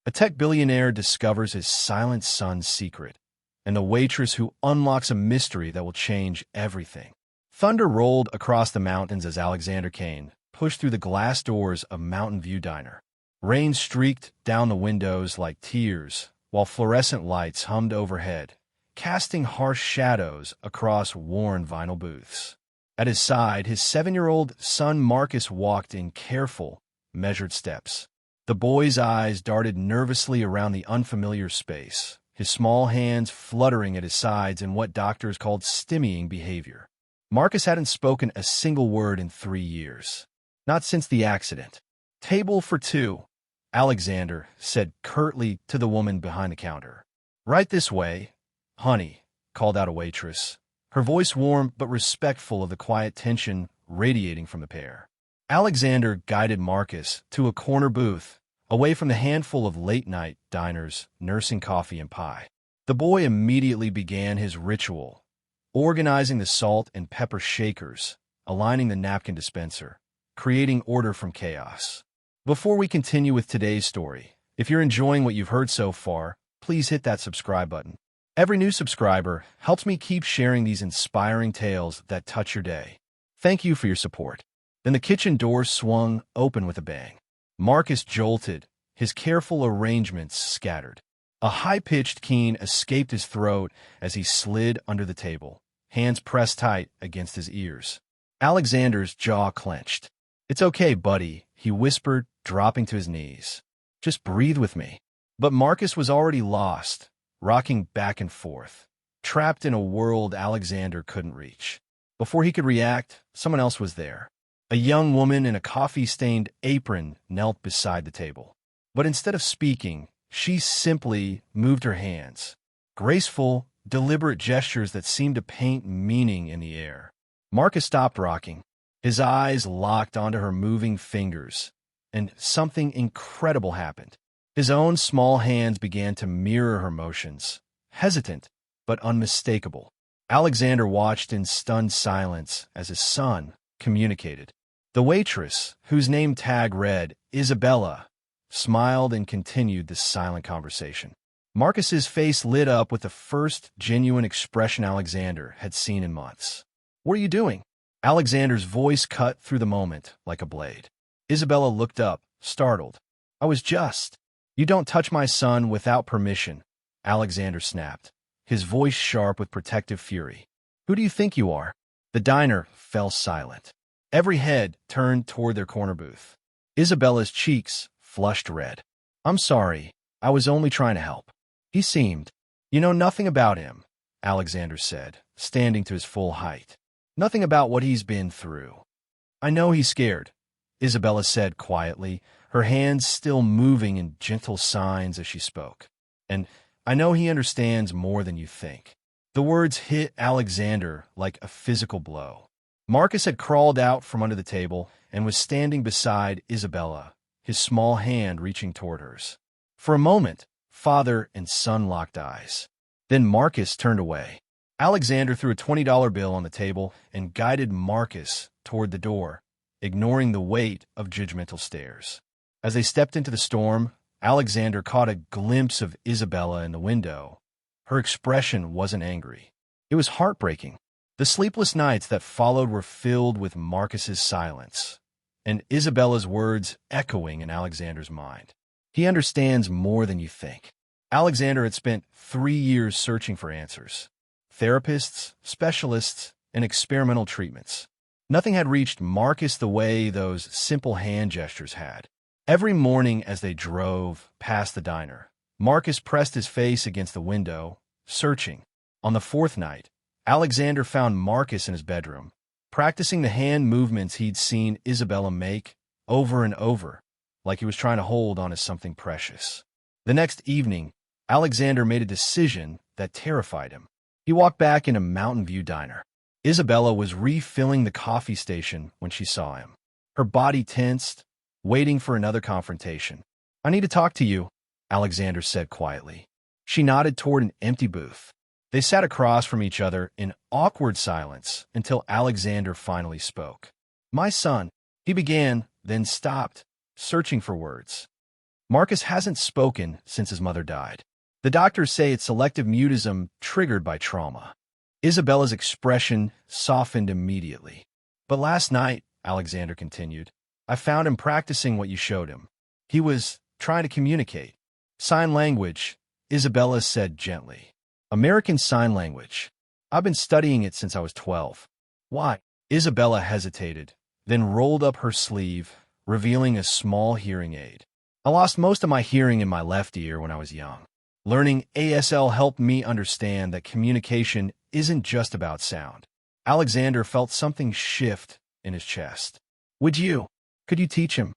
A tech billionaire discovers his silent son's secret, and the waitress who unlocks a mystery that will change everything. Thunder rolled across the mountains as Alexander Kane pushed through the glass doors of Mountain View Diner. Rain streaked down the windows like tears, while fluorescent lights hummed overhead, casting harsh shadows across worn vinyl booths. At his side, his 7-year-old son Marcus walked in careful, measured steps. The boy's eyes darted nervously around the unfamiliar space, his small hands fluttering at his sides in what doctors called stymiing behavior. Marcus hadn't spoken a single word in 3 years. Not since the accident. "Table for 2, Alexander said curtly to the woman behind the counter. "Right this way, honey," called out a waitress, her voice warm but respectful of the quiet tension radiating from the pair. Alexander guided Marcus to a corner booth, away from the handful of late-night diners nursing coffee and pie. The boy immediately began his ritual, organizing the salt and pepper shakers, aligning the napkin dispenser, creating order from chaos. Before we continue with today's story, if you're enjoying what you've heard so far, please hit that subscribe button. Every new subscriber helps me keep sharing these inspiring tales that touch your day. Thank you for your support. Then the kitchen door swung open with a bang. Marcus jolted, his careful arrangements scattered. A high-pitched keen escaped his throat as he slid under the table, hands pressed tight against his ears. Alexander's jaw clenched. "It's okay, buddy," he whispered, dropping to his knees. "Just breathe with me." But Marcus was already lost, rocking back and forth, trapped in a world Alexander couldn't reach. Before he could react, someone else was there. A young woman in a coffee-stained apron knelt beside the table. But instead of speaking, she simply moved her hands. Graceful, deliberate gestures that seemed to paint meaning in the air. Marcus stopped rocking. His eyes locked onto her moving fingers, and something incredible happened. His own small hands began to mirror her motions, hesitant but unmistakable. Alexander watched in stunned silence as his son communicated. The waitress, whose name tag read Isabella, smiled and continued the silent conversation. Marcus's face lit up with the first genuine expression Alexander had seen in months. "What are you doing?" Alexander's voice cut through the moment like a blade. Isabella looked up, startled. "I was just—" "You don't touch my son without permission," Alexander snapped, his voice sharp with protective fury. "Who do you think you are?" The diner fell silent. Every head turned toward their corner booth. Isabella's cheeks flushed red. "I'm sorry. I was only trying to help." "He seemed—" "You know nothing about him," Alexander said, standing to his full height. "Nothing about what he's been through." "I know he's scared," Isabella said quietly, her hands still moving in gentle signs as she spoke. "And I know he understands more than you think." The words hit Alexander like a physical blow. Marcus had crawled out from under the table and was standing beside Isabella, his small hand reaching toward hers. For a moment, father and son locked eyes. Then Marcus turned away. Alexander threw a $20 bill on the table and guided Marcus toward the door, ignoring the weight of judgmental stares. As they stepped into the storm, Alexander caught a glimpse of Isabella in the window. Her expression wasn't angry. It was heartbreaking. The sleepless nights that followed were filled with Marcus's silence, and Isabella's words echoing in Alexander's mind. "He understands more than you think." Alexander had spent 3 years searching for answers. Therapists, specialists, and experimental treatments. Nothing had reached Marcus the way those simple hand gestures had. Every morning as they drove past the diner, Marcus pressed his face against the window, searching. On the 4th night, Alexander found Marcus in his bedroom, practicing the hand movements he'd seen Isabella make over and over, like he was trying to hold on to something precious. The next evening, Alexander made a decision that terrified him. He walked back in a Mountain View Diner. Isabella was refilling the coffee station when she saw him. Her body tensed, waiting for another confrontation. "I need to talk to you," Alexander said quietly. She nodded toward an empty booth. They sat across from each other in awkward silence until Alexander finally spoke. "My son," he began, then stopped, searching for words. Marcus hasn't spoken since his mother died. The doctors say it's selective mutism triggered by trauma. Isabella's expression softened immediately. But last night, Alexander continued, I found him practicing what you showed him. He was trying to communicate. Sign language, Isabella said gently. American Sign Language. I've been studying it since I was 12. Why? Isabella hesitated, then rolled up her sleeve, revealing a small hearing aid. I lost most of my hearing in my left ear when I was young. Learning ASL helped me understand that communication isn't just about sound. Alexander felt something shift in his chest. Could you teach him?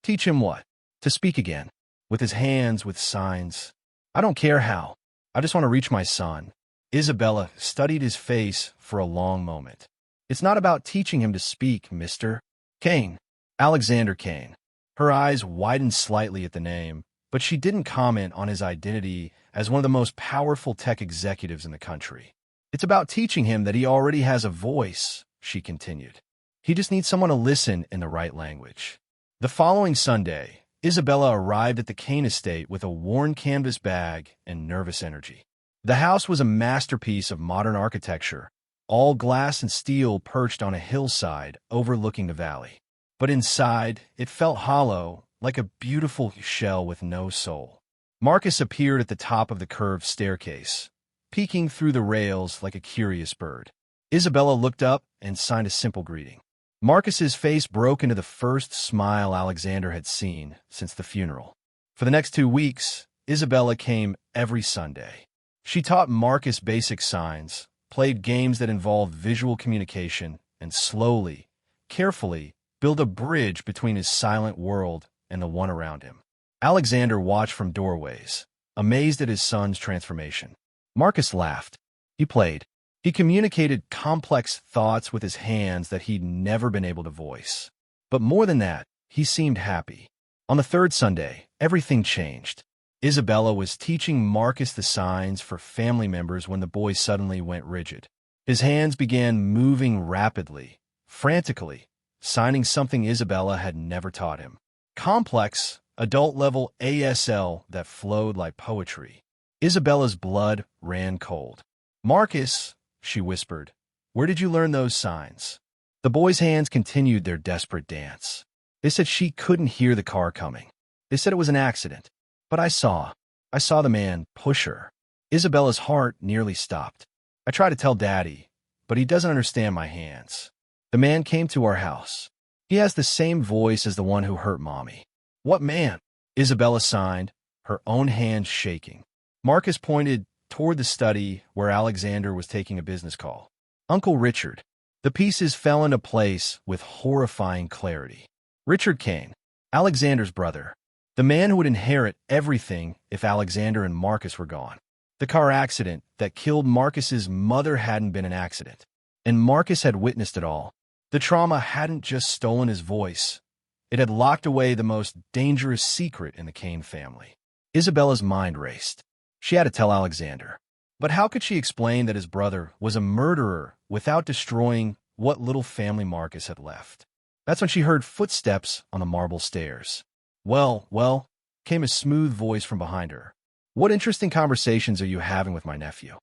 Teach him what? To speak again. With his hands, with signs. I don't care how. I just want to reach my son. Isabella studied his face for a long moment. It's not about teaching him to speak, Mr. Kane. Alexander Kane. Her eyes widened slightly at the name, but she didn't comment on his identity as one of the most powerful tech executives in the country. It's about teaching him that he already has a voice, she continued. He just needs someone to listen in the right language. The following Sunday, Isabella arrived at the Kane estate with a worn canvas bag and nervous energy. The house was a masterpiece of modern architecture, all glass and steel perched on a hillside overlooking the valley. But inside, it felt hollow, like a beautiful shell with no soul. Marcus appeared at the top of the curved staircase, peeking through the rails like a curious bird. Isabella looked up and signed a simple greeting. Marcus's face broke into the first smile Alexander had seen since the funeral. For the next 2 weeks, Isabella came every Sunday. She taught Marcus basic signs, played games that involved visual communication, and slowly, carefully, built a bridge between his silent world and the one around him. Alexander watched from doorways, amazed at his son's transformation. Marcus laughed. He played. He communicated complex thoughts with his hands that he'd never been able to voice. But more than that, he seemed happy. On the 3rd Sunday, everything changed. Isabella was teaching Marcus the signs for family members when the boy suddenly went rigid. His hands began moving rapidly, frantically, signing something Isabella had never taught him. Complex, adult-level ASL that flowed like poetry. Isabella's blood ran cold. Marcus, she whispered, where did you learn those signs? The boy's hands continued their desperate dance. They said she couldn't hear the car coming. They said it was an accident. But I saw the man push her. Isabella's heart nearly stopped. I tried to tell Daddy, but he doesn't understand my hands. The man came to our house. He has the same voice as the one who hurt Mommy. What man? Isabella signed, her own hands shaking. Marcus pointed toward the study where Alexander was taking a business call. Uncle Richard. The pieces fell into place with horrifying clarity. Richard Kane, Alexander's brother. The man who would inherit everything if Alexander and Marcus were gone. The car accident that killed Marcus's mother hadn't been an accident, and Marcus had witnessed it all. The trauma hadn't just stolen his voice. It had locked away the most dangerous secret in the Kane family. Isabella's mind raced. She had to tell Alexander. But how could she explain that his brother was a murderer without destroying what little family Marcus had left? That's when she heard footsteps on the marble stairs. Well, came a smooth voice from behind her. What interesting conversations are you having with my nephew?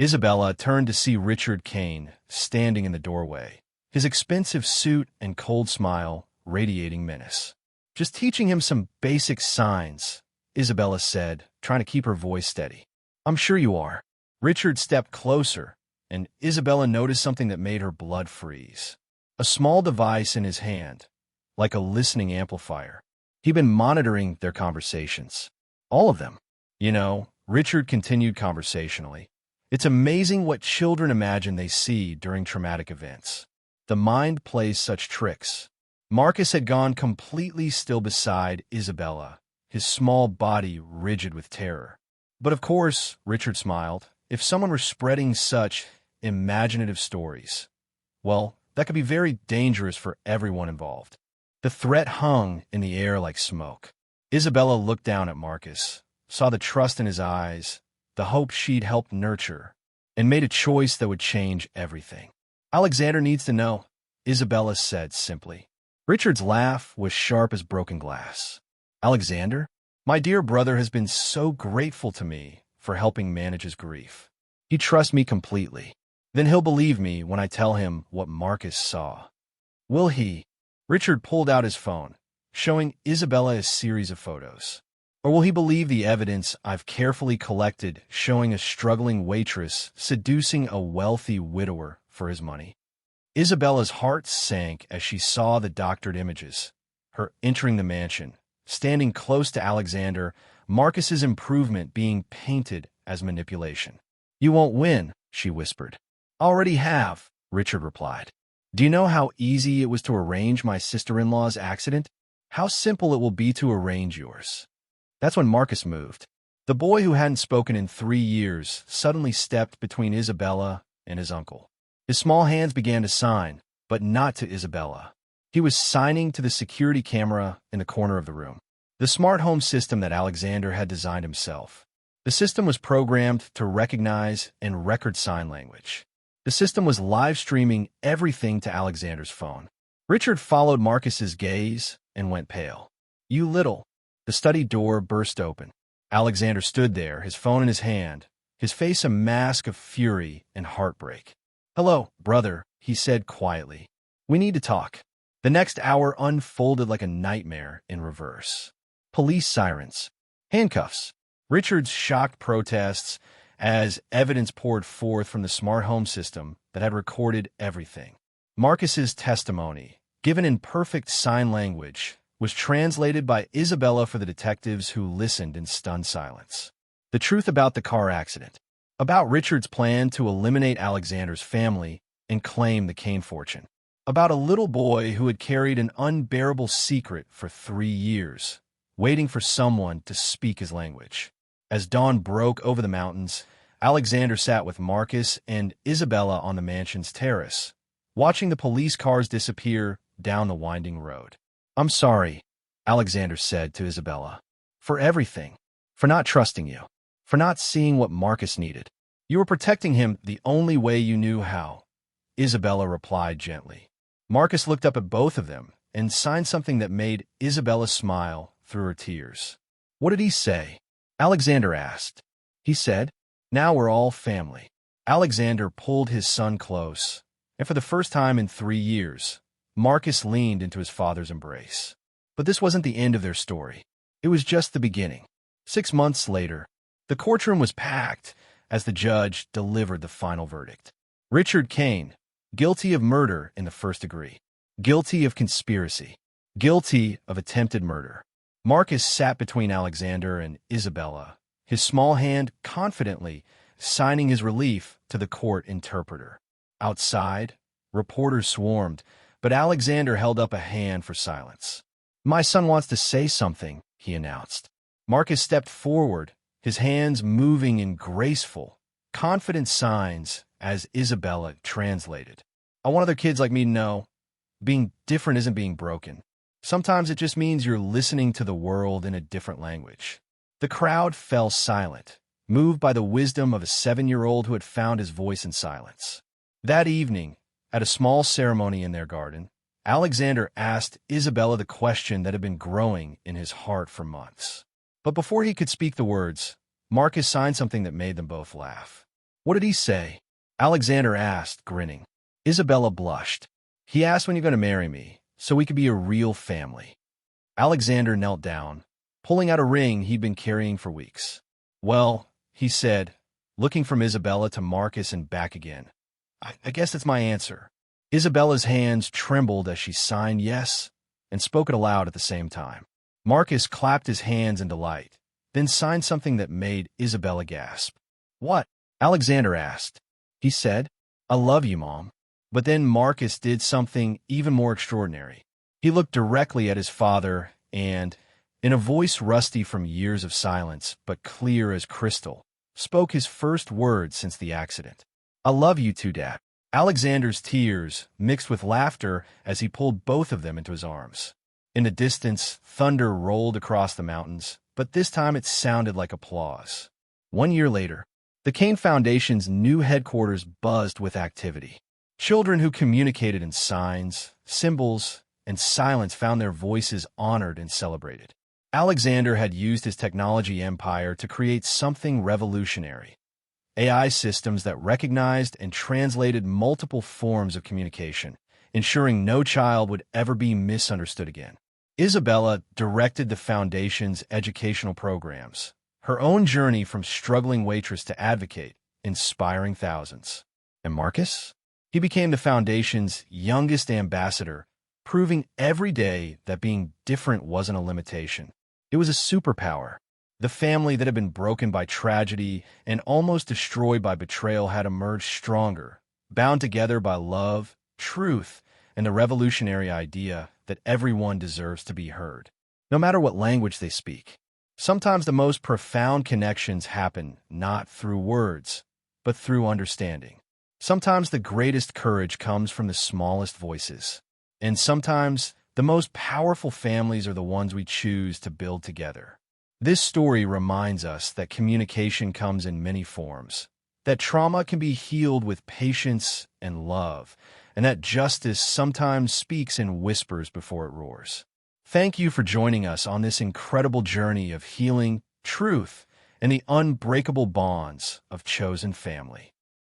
Isabella turned to see Richard Kane standing in the doorway, his expensive suit and cold smile radiating menace. Just teaching him some basic signs, Isabella said, trying to keep her voice steady. I'm sure you are. Richard stepped closer, and Isabella noticed something that made her blood freeze. A small device in his hand, like a listening amplifier. He'd been monitoring their conversations. All of them. Richard continued conversationally. It's amazing what children imagine they see during traumatic events. The mind plays such tricks. Marcus had gone completely still beside Isabella, his small body rigid with terror. But of course, Richard smiled, if someone were spreading such imaginative stories, well, that could be very dangerous for everyone involved. The threat hung in the air like smoke. Isabella looked down at Marcus, saw the trust in his eyes, the hope she'd helped nurture, and made a choice that would change everything. Alexander needs to know, Isabella said simply. Richard's laugh was sharp as broken glass. Alexander? My dear brother has been so grateful to me for helping manage his grief. He trusts me completely. Then he'll believe me when I tell him what Marcus saw. Will he? Richard pulled out his phone, showing Isabella a series of photos. Or will he believe the evidence I've carefully collected showing a struggling waitress seducing a wealthy widower for his money? Isabella's heart sank as she saw the doctored images. Her entering the mansion, standing close to Alexander, Marcus's improvement being painted as manipulation. You won't win, she whispered. Already have, Richard replied. Do you know how easy it was to arrange my sister-in-law's accident? How simple it will be to arrange yours. That's when Marcus moved. The boy who hadn't spoken in 3 years suddenly stepped between Isabella and his uncle. His small hands began to sign, but not to Isabella. He was signing to the security camera in the corner of the room. The smart home system that Alexander had designed himself. The system was programmed to recognize and record sign language. The system was live streaming everything to Alexander's phone. Richard followed Marcus's gaze and went pale. You little. The study door burst open. Alexander stood there, his phone in his hand, his face a mask of fury and heartbreak. Hello, brother, he said quietly. We need to talk. The next hour unfolded like a nightmare in reverse. Police sirens. Handcuffs. Richard's shocked protests as evidence poured forth from the smart home system that had recorded everything. Marcus's testimony, given in perfect sign language, was translated by Isabella for the detectives who listened in stunned silence. The truth about the car accident, about Richard's plan to eliminate Alexander's family and claim the Kane fortune, about a little boy who had carried an unbearable secret for 3 years, waiting for someone to speak his language. As dawn broke over the mountains, Alexander sat with Marcus and Isabella on the mansion's terrace, watching the police cars disappear down the winding road. I'm sorry, Alexander said to Isabella, for everything, for not trusting you, for not seeing what Marcus needed. You were protecting him the only way you knew how, Isabella replied gently. Marcus looked up at both of them and signed something that made Isabella smile through her tears. What did he say? Alexander asked. He said, now we're all family. Alexander pulled his son close, and for the first time in 3 years, Marcus leaned into his father's embrace. But this wasn't the end of their story. It was just the beginning. 6 months later, the courtroom was packed as the judge delivered the final verdict. Richard Kane, guilty of murder in the first degree, guilty of conspiracy, guilty of attempted murder. Marcus sat between Alexander and Isabella, his small hand confidently signing his relief to the court interpreter. Outside, reporters swarmed, but Alexander held up a hand for silence. My son wants to say something, he announced. Marcus stepped forward, his hands moving in graceful, confident signs as Isabella translated. I want other kids like me to know, being different isn't being broken. Sometimes it just means you're listening to the world in a different language. The crowd fell silent, moved by the wisdom of a 7-year-old who had found his voice in silence. That evening, at a small ceremony in their garden, Alexander asked Isabella the question that had been growing in his heart for months. But before he could speak the words, Marcus signed something that made them both laugh. What did he say? Alexander asked, grinning. Isabella blushed. He asked when you're going to marry me, so we could be a real family. Alexander knelt down, pulling out a ring he'd been carrying for weeks. Well, he said, looking from Isabella to Marcus and back again. I guess that's my answer. Isabella's hands trembled as she signed yes and spoke it aloud at the same time. Marcus clapped his hands in delight, then signed something that made Isabella gasp. What? Alexander asked. He said, I love you, Mom. But then Marcus did something even more extraordinary. He looked directly at his father and, in a voice rusty from years of silence but clear as crystal, spoke his first words since the accident. I love you too, Dad. Alexander's tears mixed with laughter as he pulled both of them into his arms. In the distance, thunder rolled across the mountains, but this time it sounded like applause. 1 year later, the Kane Foundation's new headquarters buzzed with activity. Children who communicated in signs, symbols, and silence found their voices honored and celebrated. Alexander had used his technology empire to create something revolutionary: AI systems that recognized and translated multiple forms of communication, ensuring no child would ever be misunderstood again. Isabella directed the Foundation's educational programs, her own journey from struggling waitress to advocate, inspiring thousands. And Marcus? He became the Foundation's youngest ambassador, proving every day that being different wasn't a limitation. It was a superpower. The family that had been broken by tragedy and almost destroyed by betrayal had emerged stronger, bound together by love, truth, and the revolutionary idea that everyone deserves to be heard, no matter what language they speak. Sometimes the most profound connections happen not through words, but through understanding. Sometimes the greatest courage comes from the smallest voices. And sometimes the most powerful families are the ones we choose to build together. This story reminds us that communication comes in many forms, that trauma can be healed with patience and love, and that justice sometimes speaks in whispers before it roars. Thank you for joining us on this incredible journey of healing, truth, and the unbreakable bonds of chosen family.